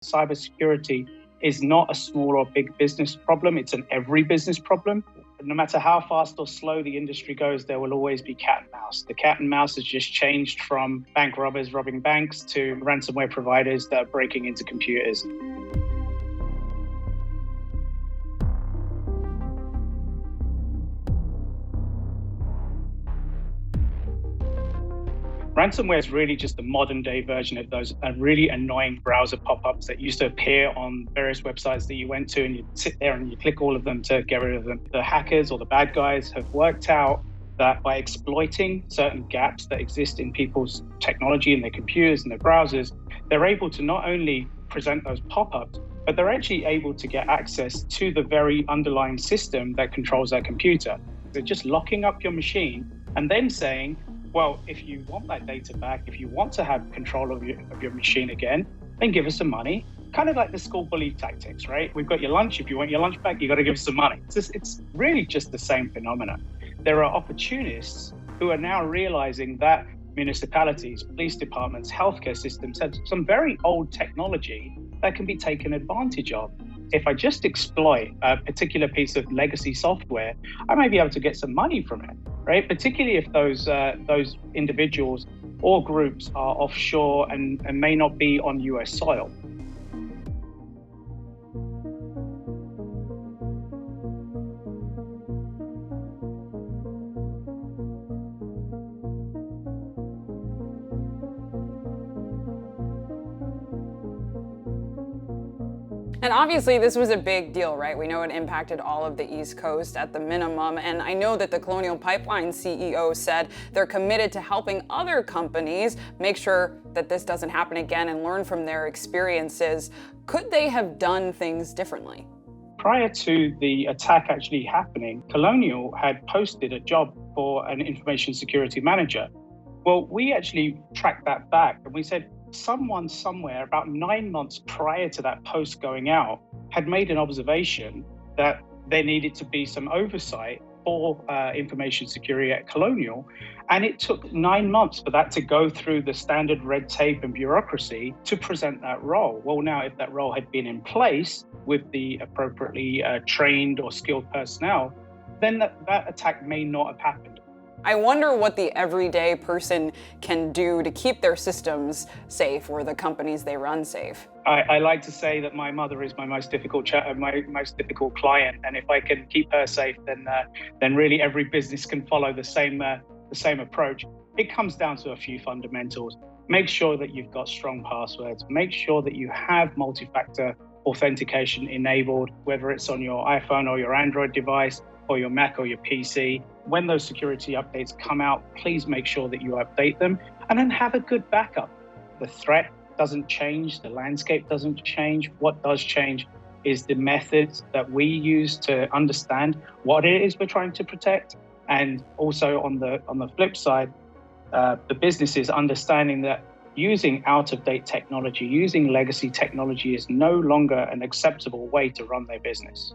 Cybersecurity is not a small or big business problem. It's an every business problem. No matter how fast or slow the industry goes, there will always be cat and mouse. The cat and mouse has just changed from bank robbers robbing banks to ransomware providers that are breaking into computers. Ransomware is really just the modern day version of those really annoying browser pop-ups that used to appear on various websites that you went to, and you'd sit there and you click all of them to get rid of them. The hackers or the bad guys have worked out that by exploiting certain gaps that exist in people's technology and their computers and their browsers, they're able to not only present those pop-ups, but they're actually able to get access to the very underlying system that controls that computer. They're just locking up your machine and then saying, well, if you want that data back, if you want to have control of your machine again, then give us some money. Kind of like the school bully tactics, right? We've got your lunch. If you want your lunch back, you got to give us some money. It's really just the same phenomenon. There are opportunists who are now realizing that municipalities, police departments, healthcare systems have some very old technology that can be taken advantage of. If I just exploit a particular piece of legacy software, I may be able to get some money from it, right? Particularly if those individuals or groups are offshore and may not be on US soil. And obviously this was a big deal, right? We know it impacted all of the East Coast at the minimum. And I know that the Colonial Pipeline CEO said they're committed to helping other companies make sure that this doesn't happen again and learn from their experiences. Could they have done things differently? Prior to the attack actually happening, Colonial had posted a job for an information security manager. Well, we actually tracked that back and we said, someone somewhere about 9 months prior to that post going out had made an observation that there needed to be some oversight for information security at Colonial. And it took 9 months for that to go through the standard red tape and bureaucracy to present that role. Well, now, if that role had been in place with the appropriately trained or skilled personnel, then that attack may not have happened. I wonder what the everyday person can do to keep their systems safe or the companies they run safe. I like to say that my mother is my most difficult client, and if I can keep her safe, then really every business can follow the same approach. It comes down to a few fundamentals. Make sure that you've got strong passwords. Make sure that you have multi-factor authentication enabled, whether it's on your iPhone or your Android device, or your Mac or your PC. When those security updates come out, please make sure that you update them and then have a good backup. The threat doesn't change, the landscape doesn't change. What does change is the methods that we use to understand what it is we're trying to protect. And also on the flip side, the businesses understanding that using out-of-date technology, using legacy technology is no longer an acceptable way to run their business.